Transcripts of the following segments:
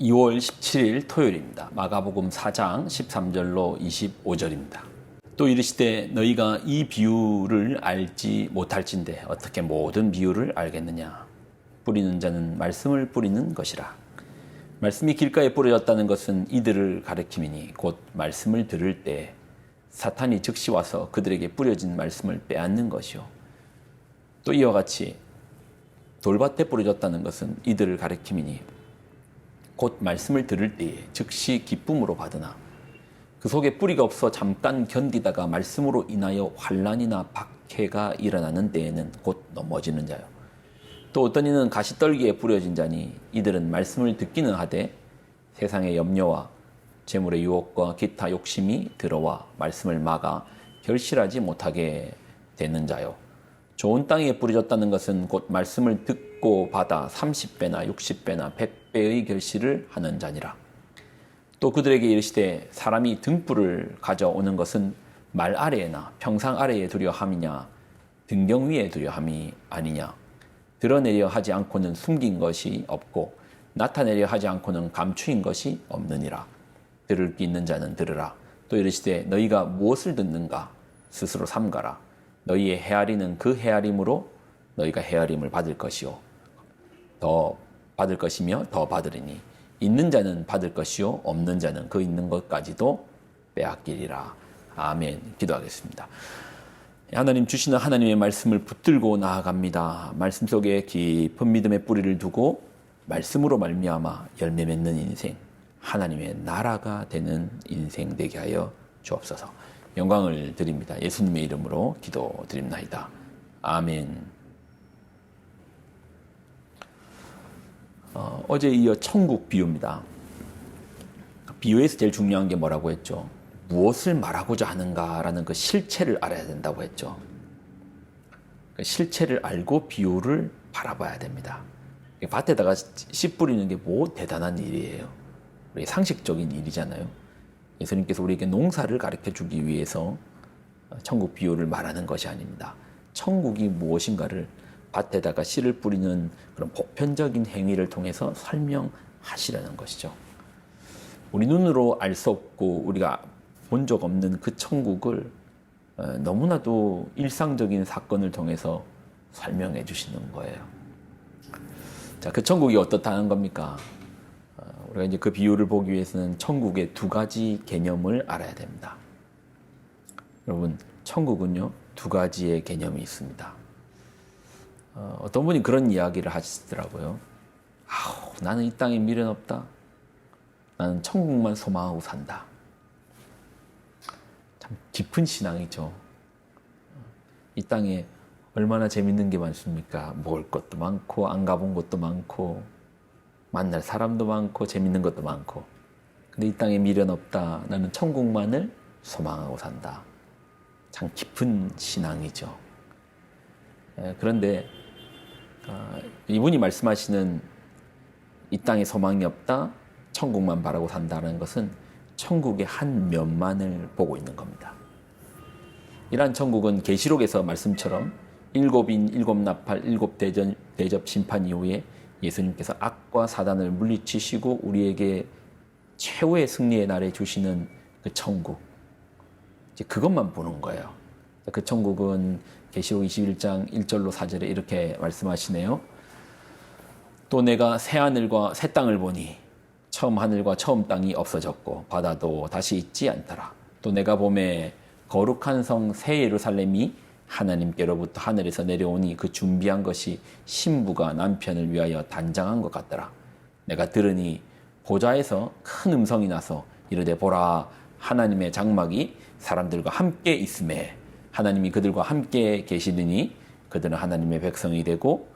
2월 17일 토요일입니다. 마가복음 4장 13절로 25절입니다. 또 이르시되 너희가 이 비유를 알지 못할진대 어떻게 모든 비유를 알겠느냐. 뿌리는 자는 말씀을 뿌리는 것이라. 말씀이 길가에 뿌려졌다는 것은 이들을 가리킴이니 곧 말씀을 들을 때 사탄이 즉시 와서 그들에게 뿌려진 말씀을 빼앗는 것이요. 또 이와 같이 돌밭에 뿌려졌다는 것은 이들을 가리킴이니 곧 말씀을 들을 때에 즉시 기쁨으로 받으나 그 속에 뿌리가 없어 잠깐 견디다가 말씀으로 인하여 환난이나 박해가 일어나는 때에는 곧 넘어지는 자요. 또 어떤 이는 가시떨기에 뿌려진 자니 이들은 말씀을 듣기는 하되 세상의 염려와 재물의 유혹과 기타 욕심이 들어와 말씀을 막아 결실하지 못하게 되는 자요. 좋은 땅에 뿌려졌다는 것은 곧 말씀을 듣고 받아 30배나 60배나 100배의 결실을 하는 자니라. 또 그들에게 이르시되 사람이 등불을 가져오는 것은 말 아래에나 평상 아래에 두려 함이냐 등경 위에 두려 함이 아니냐. 드러내려 하지 않고는 숨긴 것이 없고 나타내려 하지 않고는 감추인 것이 없느니라. 들을 귀 있는 자는 들으라. 또 이르시되 너희가 무엇을 듣는가 스스로 삼가라. 너희의 헤아리는 그 헤아림으로 너희가 헤아림을 받을 것이요 더 받을 것이며 더 받으리니 있는 자는 받을 것이요 없는 자는 그 있는 것까지도 빼앗기리라. 아멘. 기도하겠습니다. 하나님 주시는 하나님의 말씀을 붙들고 나아갑니다. 말씀 속에 깊은 믿음의 뿌리를 두고 말씀으로 말미암아 열매 맺는 인생, 하나님의 나라가 되는 인생 되게 하여 주옵소서. 영광을 드립니다. 예수님의 이름으로 기도드립나이다. 아멘. 어제 이어 천국 비유입니다. 비유에서 제일 중요한 게 뭐라고 했죠? 무엇을 말하고자 하는가라는 그 실체를 알아야 된다고 했죠. 그 실체를 알고 비유를 바라봐야 됩니다. 밭에다가 씨 뿌리는 게 뭐 대단한 일이에요. 우리 상식적인 일이잖아요. 예수님께서 우리에게 농사를 가르쳐 주기 위해서 천국 비유를 말하는 것이 아닙니다. 천국이 무엇인가를 밭에다가 씨를 뿌리는 그런 보편적인 행위를 통해서 설명하시려는 것이죠. 우리 눈으로 알 수 없고 우리가 본 적 없는 그 천국을 너무나도 일상적인 사건을 통해서 설명해 주시는 거예요. 자, 그 천국이 어떻다는 겁니까? 우리가 이제 그 비유를 보기 위해서는 천국의 두 가지 개념을 알아야 됩니다. 여러분, 천국은요, 두 가지의 개념이 있습니다. 어떤 분이 그런 이야기를 하시더라고요. 나는 이 땅에 미련 없다. 나는 천국만 소망하고 산다. 참 깊은 신앙이죠. 이 땅에 얼마나 재밌는 게 많습니까? 먹을 것도 많고, 안 가본 것도 많고, 만날 사람도 많고 재밌는 것도 많고. 근데 이 땅에 미련 없다. 나는 천국만을 소망하고 산다. 참 깊은 신앙이죠. 그런데 이분이 말씀하시는 이 땅에 소망이 없다. 천국만 바라고 산다는 것은 천국의 한 면만을 보고 있는 겁니다. 이러한 천국은 계시록에서 말씀처럼 일곱인, 일곱 나팔, 일곱 대접 심판 이후에 예수님께서 악과 사단을 물리치시고 우리에게 최후의 승리의 날에 주시는 그 천국, 이제 그것만 보는 거예요. 그 천국은 계시록 21장 1절로 4절에 이렇게 말씀하시네요. 또 내가 새 하늘과 새 땅을 보니 처음 하늘과 처음 땅이 없어졌고 바다도 다시 있지 않더라. 또 내가 보매 거룩한 성 새 예루살렘이 하나님께로부터 하늘에서 내려오니 그 준비한 것이 신부가 남편을 위하여 단장한 것 같더라. 내가 들으니 보좌에서 큰 음성이 나서 이르되 보라 하나님의 장막이 사람들과 함께 있음에 하나님이 그들과 함께 계시느니 그들은 하나님의 백성이 되고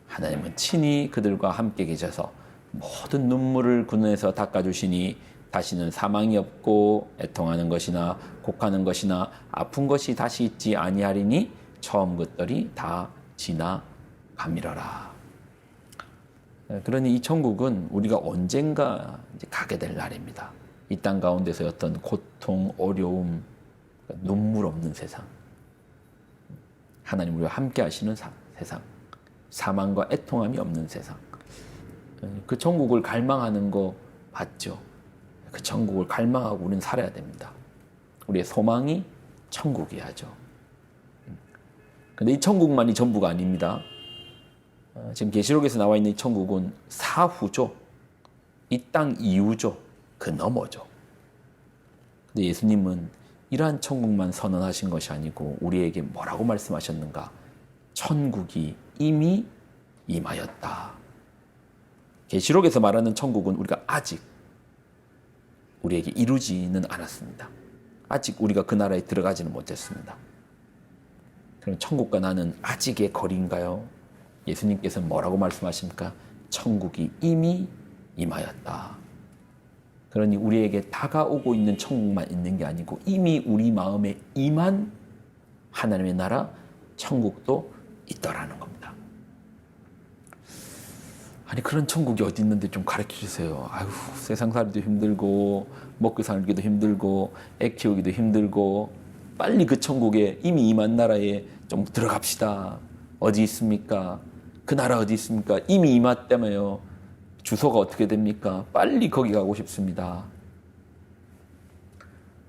하나님은 친히 그들과 함께 계셔서 모든 눈물을 그 눈에서 닦아주시니 다시는 사망이 없고 애통하는 것이나 곡하는 것이나 아픈 것이 다시 있지 아니하리니 처음 것들이 다 지나가미러라. 그러니 이 천국은 우리가 언젠가 이제 가게 될 날입니다. 이 땅 가운데서 어떤 고통, 어려움, 눈물 없는 세상, 하나님 우리와 함께 하시는 세상, 사망과 애통함이 없는 세상, 그 천국을 갈망하는 거 맞죠. 그 천국을 갈망하고 우리는 살아야 됩니다. 우리의 소망이 천국이야죠. 근데 이 천국만이 전부가 아닙니다. 지금 계시록에서 나와 있는 이 천국은 사후죠. 이 땅 이후죠. 그 너머죠. 근데 예수님은 이러한 천국만 선언하신 것이 아니고 우리에게 뭐라고 말씀하셨는가? 천국이 이미 임하였다. 계시록에서 말하는 천국은 우리가 아직 우리에게 이루지는 않았습니다. 아직 우리가 그 나라에 들어가지는 못했습니다. 그럼 천국과 나는 아직의 거리인가요? 예수님께서 뭐라고 말씀하십니까? 천국이 이미 임하였다. 그러니 우리에게 다가오고 있는 천국만 있는 게 아니고 이미 우리 마음에 임한 하나님의 나라, 천국도 있더라는 겁니다. 아니 그런 천국이 어디 있는데 좀 가르쳐 주세요. 아유 세상 살기도 힘들고 먹고 살기도 힘들고 애 키우기도 힘들고 빨리 그 천국에 이미 임한 나라에 좀 들어갑시다. 어디 있습니까? 그 나라 어디 있습니까? 이미 임했다며요. 주소가 어떻게 됩니까? 빨리 거기 가고 싶습니다.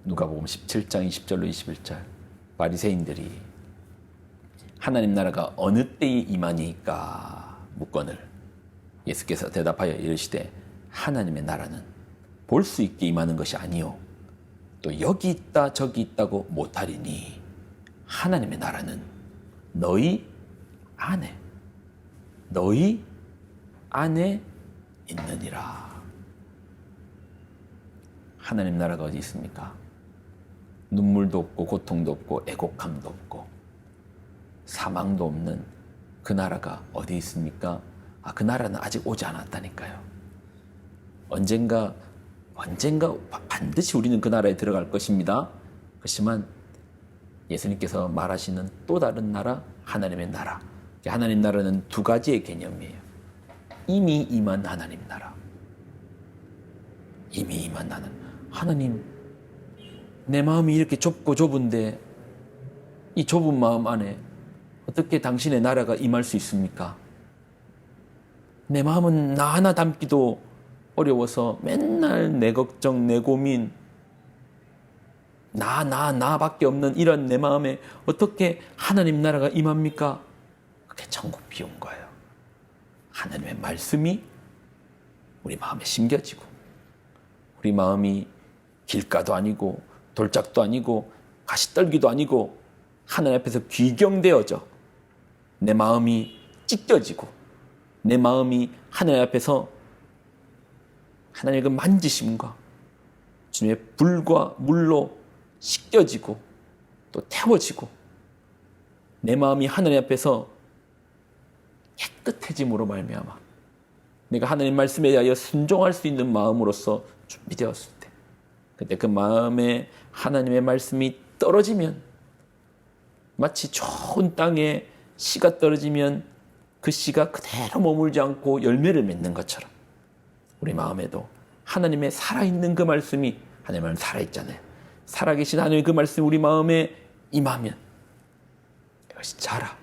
누가복음 17장 20절로 21절 바리새인들이 하나님 나라가 어느 때에 임하니까 묻거늘 예수께서 대답하여 이르시되 하나님의 나라는 볼 수 있게 임하는 것이 아니요 또 여기 있다 저기 있다고 못하리니 하나님의 나라는 너희 안에 있느니라. 하나님 나라가 어디 있습니까? 눈물도 없고 고통도 없고 애곡함도 없고 사망도 없는 그 나라가 어디 있습니까? 그 나라는 아직 오지 않았다니까요. 언젠가 반드시 우리는 그 나라에 들어갈 것입니다. 그렇지만 예수님께서 말하시는 또 다른 나라, 하나님의 나라. 하나님 나라는 두 가지의 개념이에요. 이미 임한 하나님 나라. 이미 임한 하나님, 내 마음이 이렇게 좁고 좁은데 이 좁은 마음 안에 어떻게 당신의 나라가 임할 수 있습니까? 내 마음은 나 하나 담기도 어려워서 맨날 내 걱정, 내 고민, 나밖에 없는 이런 내 마음에 어떻게 하나님 나라가 임합니까? 그게 천국 비운 거예요. 하나님의 말씀이 우리 마음에 심겨지고 우리 마음이 길가도 아니고 돌짝도 아니고 가시떨기도 아니고 하나님 앞에서 귀경되어져 내 마음이 찢겨지고 내 마음이 하나님 앞에서 하나님의 그 만지심과 주님의 불과 물로 씻겨지고 또 태워지고 내 마음이 하나님 앞에서 깨끗해짐으로 말미암아 내가 하나님 말씀에 대하여 순종할 수 있는 마음으로서 준비되었을 때 그때 그 마음에 하나님의 말씀이 떨어지면 마치 좋은 땅에 씨가 떨어지면 그 씨가 그대로 머물지 않고 열매를 맺는 것처럼 우리 마음에도 하나님의 살아있는 그 말씀이 하나님의 말씀 살아있잖아요. 살아계신 하나님의 그 말씀이 우리 마음에 임하면 이것이 자라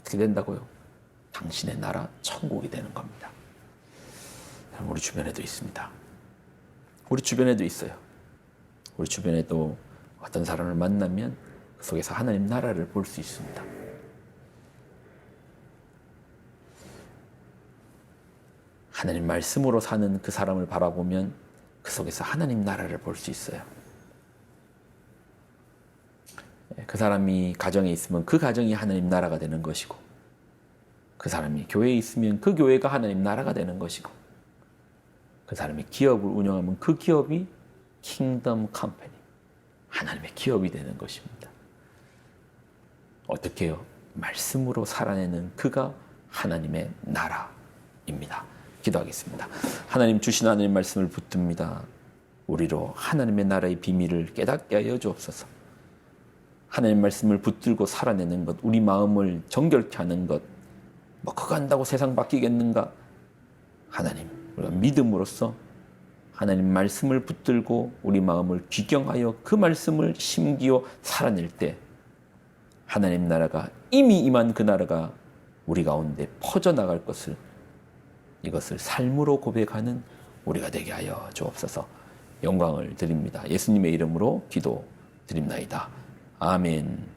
어떻게 된다고요? 당신의 나라 천국이 되는 겁니다. 우리 주변에도 있습니다. 우리 주변에도 있어요. 우리 주변에도 어떤 사람을 만나면 그 속에서 하나님 나라를 볼 수 있습니다. 하나님 말씀으로 사는 그 사람을 바라보면 그 속에서 하나님 나라를 볼 수 있어요. 그 사람이 가정에 있으면 그 가정이 하나님 나라가 되는 것이고 그 사람이 교회에 있으면 그 교회가 하나님 나라가 되는 것이고 그 사람이 기업을 운영하면 그 기업이 킹덤 컴퍼니 하나님의 기업이 되는 것입니다. 어떻게 해요? 말씀으로 살아내는 그가 하나님의 나라입니다. 기도하겠습니다. 하나님 주신 하나님 말씀을 붙듭니다. 우리로 하나님의 나라의 비밀을 깨닫게 하여 주옵소서. 하나님 말씀을 붙들고 살아내는 것, 우리 마음을 정결케 하는 것, 뭐 그거 한다고 세상 바뀌겠는가? 하나님, 우리가 믿음으로써 하나님 말씀을 붙들고 우리 마음을 귀경하여 그 말씀을 심기어 살아낼 때 하나님 나라가 이미 임한 그 나라가 우리 가운데 퍼져나갈 것을 이것을 삶으로 고백하는 우리가 되게 하여 주옵소서. 영광을 드립니다. 예수님의 이름으로 기도드립나이다. 아멘.